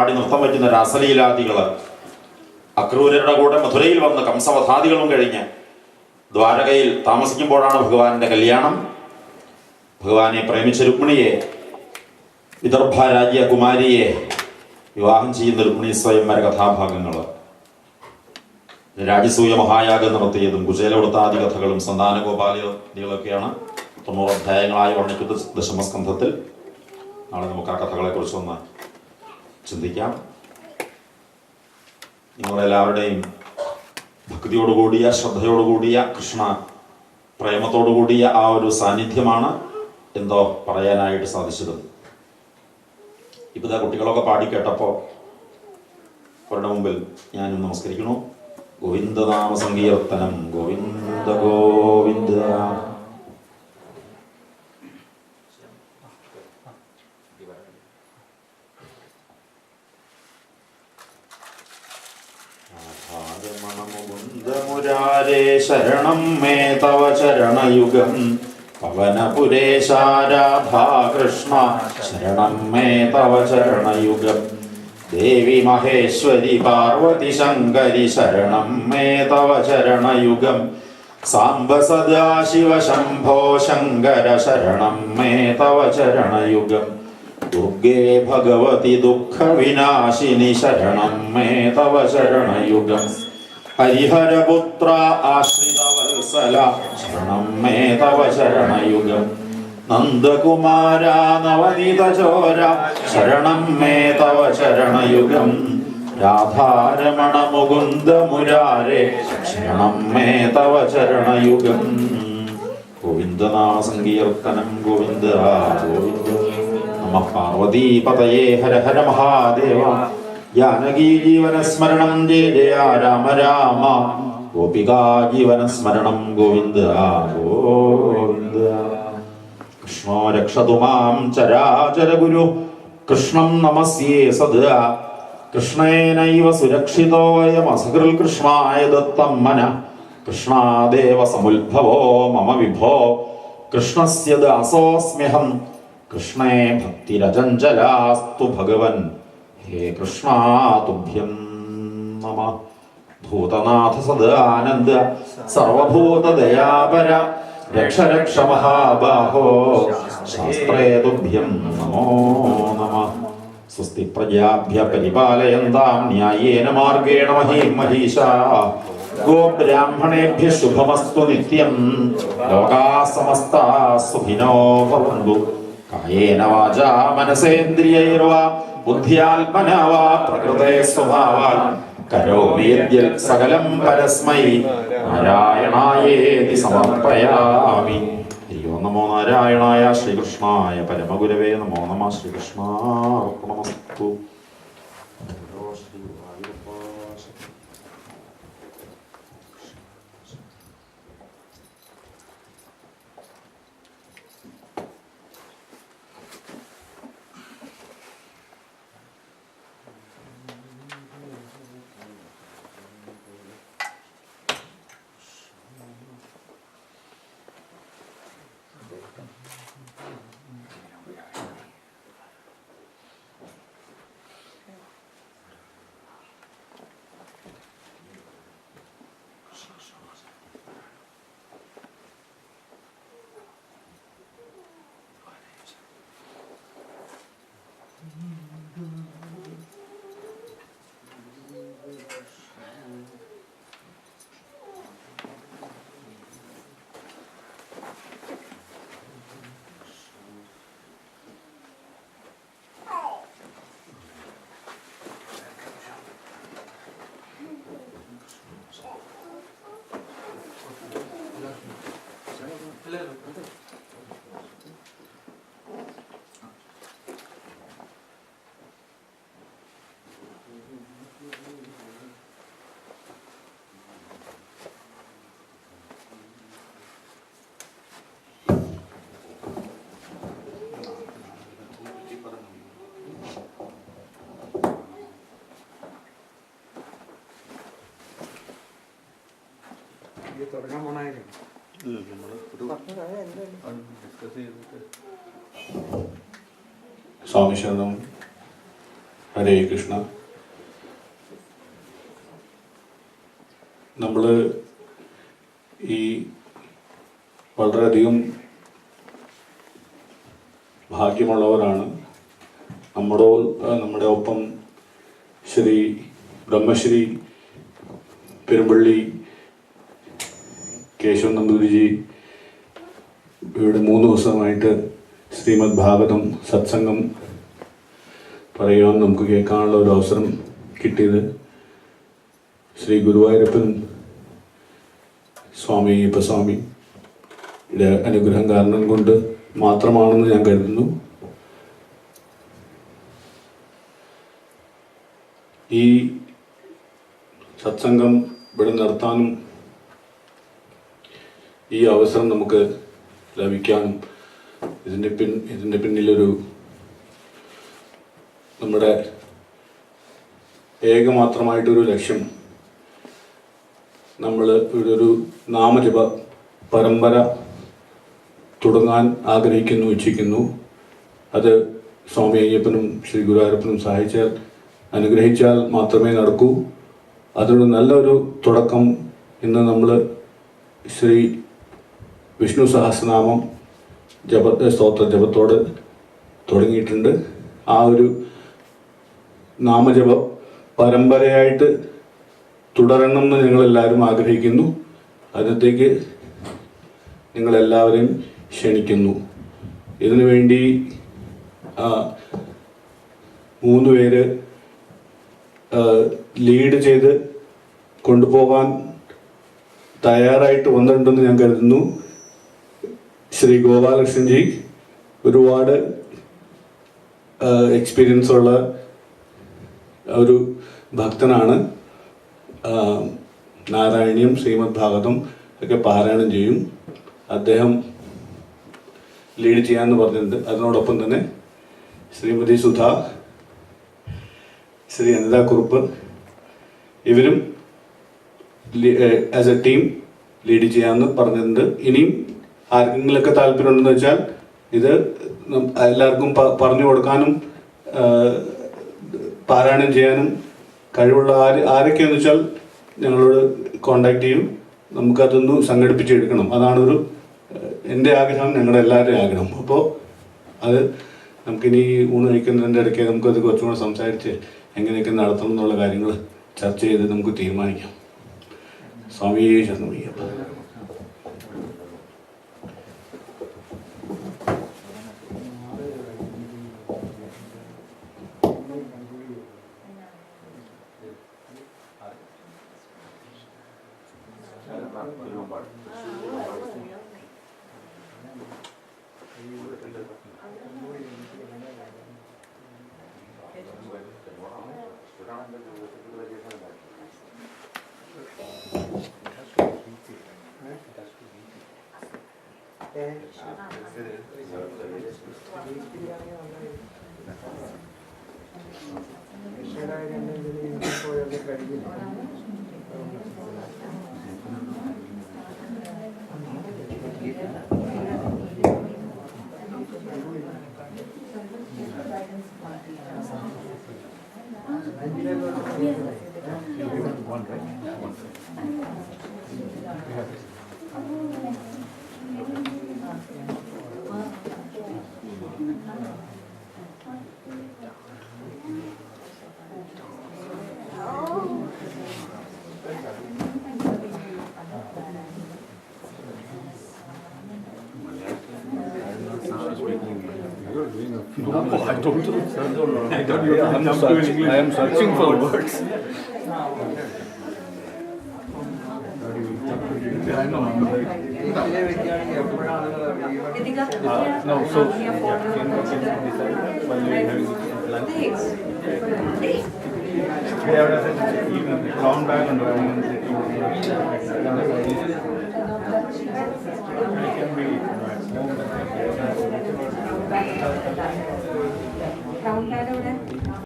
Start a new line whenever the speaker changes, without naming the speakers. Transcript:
പാടി നൃത്തം വയ്ക്കുന്ന രാസലീലാദികള്, അക്രൂരരുടെ കൂടെ മധുരയിൽ വന്ന് കംസവധാദികളും കഴിഞ്ഞ് ദ്വാരകയിൽ താമസിക്കുമ്പോഴാണ് ഭഗവാന്റെ കല്യാണം. ഭഗവാനെ പ്രേമിച്ച രുക്മിണിയെ, വിദർഭ രാജ്യകുമാരിയെ വിവാഹം ചെയ്യുന്ന രുക്മിണി സ്വയംവര കഥാഭാഗങ്ങൾ, രാജസൂയ മഹായാഗം നടത്തിയതും കുചേലവൃത്താദി കഥകളും സന്താനഗോപാലികളൊക്കെയാണ് 90 അധ്യായങ്ങളായി വർണ്ണിക്കുന്ന ദശമസ്കന്ധത്തിൽ. നാളെ നമുക്ക് ആ കഥകളെക്കുറിച്ചൊന്ന് ചിന്തിക്കാം. നിങ്ങളെല്ലാവരുടെയും ഭക്തിയോടുകൂടിയ, ശ്രദ്ധയോടുകൂടിയ, കൃഷ്ണ പ്രേമത്തോടുകൂടിയ ആ ഒരു സാന്നിധ്യമാണ് എന്തോ പറയാനായിട്ട് സാധിച്ചത്. ഇപ്പം കുട്ടികളൊക്കെ പാടിക്കേട്ടപ്പോൾ അവരുടെ മുമ്പിൽ ഞാനും നമസ്കരിക്കണു. ഗോവിന്ദനാമ സങ്കീർത്തനം, ഗോവിന്ദ ഗോവിന്ദ. മുരാരേ ശരണം മേ തവ ചരണയുഗം, പവനപുരേശ രാധാ കൃഷ്ണ ശരണം മേ തവ ചരണയുഗം, ദേവി മഹേശ്വരി പാർവതി ശങ്കരി ശരണം മേ തവ ചരണയുഗം, സാംബ സദാശിവ ശംഭോ ശങ്കര ശരണം മേ തവ ചരണയുഗം, ദുർഗേ ഭഗവതി ദുഃഖ വിനാശിനി ശരണം മേ തവ ചരണയുഗം, ഹരിഹരപുത്ര ആശ്രിത വത്സല ശരണം മേ തവ ചരണയുഗം, നന്ദകുമാര നവനീത ചോര ശരണം മേ തവ ചരണയുഗം, രാധാരമണ മുകുന്ദ മുരാരേ ശരണം മേ തവ ചരണയുഗം. ഗോവിന്ദനാമ സങ്കീർത്തനം, ഗോവിന്ദ ഗോവിന്ദ. നമഃ പാർവതീപതയേ ഹര ഹര മഹാദേവ. ജാനകീ ജീവനസ്മരണം, ജയ ജയ രാമ രാമ. ഗോപികാ ജീവനസ്മരണം, ഗോവിന്ദ ഗോവിന്ദ. കൃഷ്ണോ രക്ഷതു മാം ചരാചര ഗുരു, കൃഷ്ണം നമസ്യേ സദാ. കൃഷ്ണേനൈവ സുരക്ഷിതോയമസകൃൽ കൃഷ്ണായ ദത്തം മന. കൃഷ്ണാദേവ സമുദ്ഭവോ മമ വിഭോ, കൃഷ്ണസ്യ ദാസോസ്മ്യഹം. കൃഷ്ണേ ഭക്തിരചഞ്ചലാസ്തു ഭഗവൻ, ഹേ കൃഷ്ണ തുഭ്യം നമഃ. ഭൂതനാഥ സദാനന്ദ സർവഭൂതദയാപര, രക്ഷ രക്ഷ മഹാബാഹോ ശാസ്ത്രേ തുഭ്യം നമോ നമഃ. സ്വസ്തി പ്രജാഭ്യ പരിപാലയന്താം ന്യായേന മാർഗേണ മഹീം മഹീഷാഃ. ഗോബ്രാഹ്മണേഭ്യഃ ശുഭമസ്തു നിത്യം. ലോകാഃ സമസ്താഃ സുഖിനോ ഭവന്തു. കായേന വാചാ മനസേന്ദ്രിയൈർവാ ബുദ്ധ്യാത്മനാ വാ പ്രകൃതേ സ്വഭാവാൽ കരോമി യദ്യൽ സകലം പരസ്മൈ നാരായണായേതി സമർപ്പയാമി. ഹരിയോ നമോ നാരായണായ. ശ്രീകൃഷ്ണായ പരമഗുരവേ നമോ നമഃ. ശ്രീകൃഷ്ണാർപ്പണമസ്തു.
തുടങ്ങാൻ പോണായിരുന്നു.
സ്വാമി ശരണം.
ഹരേ കൃഷ്ണ. നമ്മൾ ഈ വളരെയധികം ഭാഗ്യമുള്ളവരാണ്. നമ്മുടെ ഒപ്പം ശ്രീ ബ്രഹ്മശ്രീ പെരുമ്പള്ളി കേശവൻ നമ്പൂതിരിജി ഇവിടെ 3 ദിവസമായിട്ട് ശ്രീമദ് ഭാഗവതം സത്സംഗം പറയുവാൻ നമുക്ക് കേൾക്കാനുള്ള ഒരു അവസരം കിട്ടിയത് ശ്രീ ഗുരുവായൂരപ്പനും സ്വാമി അയ്യപ്പസ്വാമിയുടെ അനുഗ്രഹം കാരണം കൊണ്ട് മാത്രമാണെന്ന് ഞാൻ കരുതുന്നു. ഈ സത്സംഗം ഇവിടെ നടത്താനും ഈ അവസരം നമുക്ക് ലഭിക്കാനും ഇതിൻ്റെ പിന്നിലൊരു നമ്മുടെ ഏകമാത്രമായിട്ടൊരു ലക്ഷ്യം, നമ്മൾ ഇവിടെ ഒരു നാമജപ പരമ്പര തുടങ്ങാൻ ആഗ്രഹിക്കുന്നു, ഇച്ഛിക്കുന്നു. അത് സ്വാമി അയ്യപ്പനും ശ്രീ ഗുരുവായൂരപ്പനും സഹായിച്ചാൽ, അനുഗ്രഹിച്ചാൽ മാത്രമേ നടക്കൂ. അതിനൊരു നല്ലൊരു തുടക്കം ഇന്ന് നമ്മൾ ശ്രീ വിഷ്ണു സഹസ്രനാമം സ്തോത്ര ജപത്തോട് തുടങ്ങിയിട്ടുണ്ട്. ആ ഒരു നാമജപ പരമ്പരയായിട്ട് തുടരണമെന്ന് ഞങ്ങളെല്ലാവരും ആഗ്രഹിക്കുന്നു. അതിനകത്തേക്ക് നിങ്ങളെല്ലാവരെയും ക്ഷണിക്കുന്നു. ഇതിനു വേണ്ടി 3 പേര് ലീഡ് ചെയ്ത് കൊണ്ടുപോകാൻ തയ്യാറായിട്ട് വന്നിട്ടുണ്ടെന്ന് ഞാൻ കരുതുന്നു. ശ്രീ ഗോപാലകൃഷ്ണൻജി ഒരുപാട് എക്സ്പീരിയൻസ് ഉള്ള ഒരു ഭക്തനാണ്. നാരായണീയം ശ്രീമദ് ഭാഗവതം ഒക്കെ പാരായണം ചെയ്യും. അദ്ദേഹം ലീഡ് ചെയ്യാമെന്ന് പറഞ്ഞിട്ടുണ്ട്. അതിനോടൊപ്പം തന്നെ ശ്രീമതി സുധ, ശ്രീ അനിത കുറുപ്പ്, ഇവരും ആസ് എ ടീം ലീഡ് ചെയ്യാമെന്ന് പറഞ്ഞിട്ടുണ്ട്. ഇനിയും ആർക്കെങ്കിലൊക്കെ താല്പര്യമുണ്ടെന്ന് വെച്ചാൽ ഇത് എല്ലാവർക്കും പറഞ്ഞു കൊടുക്കാനും പാരായണം ചെയ്യാനും കഴിവുള്ള ആരൊക്കെയെന്ന് വെച്ചാൽ ഞങ്ങളോട് കോണ്ടാക്ട് ചെയ്യും. നമുക്കതൊന്ന് സംഘടിപ്പിച്ചെടുക്കണം. അതാണൊരു എൻ്റെ ആഗ്രഹം, ഞങ്ങളുടെ എല്ലാവരുടെയും ആഗ്രഹം. അപ്പോൾ അത് നമുക്കിനി ഊണ് കഴിക്കുന്നതിൻ്റെ ഇടയ്ക്ക് നമുക്കത് കുറച്ചും കൂടെ സംസാരിച്ച് എങ്ങനെയൊക്കെ നടത്തണം എന്നുള്ള കാര്യങ്ങൾ ചർച്ച ചെയ്ത് നമുക്ക് തീരുമാനിക്കാം. സ്വാമിയെ ശരണമയ്യപ്പ. I am searching for words. No, so can we decide while we are having lunch? We have a brown bag and I can be brown bag.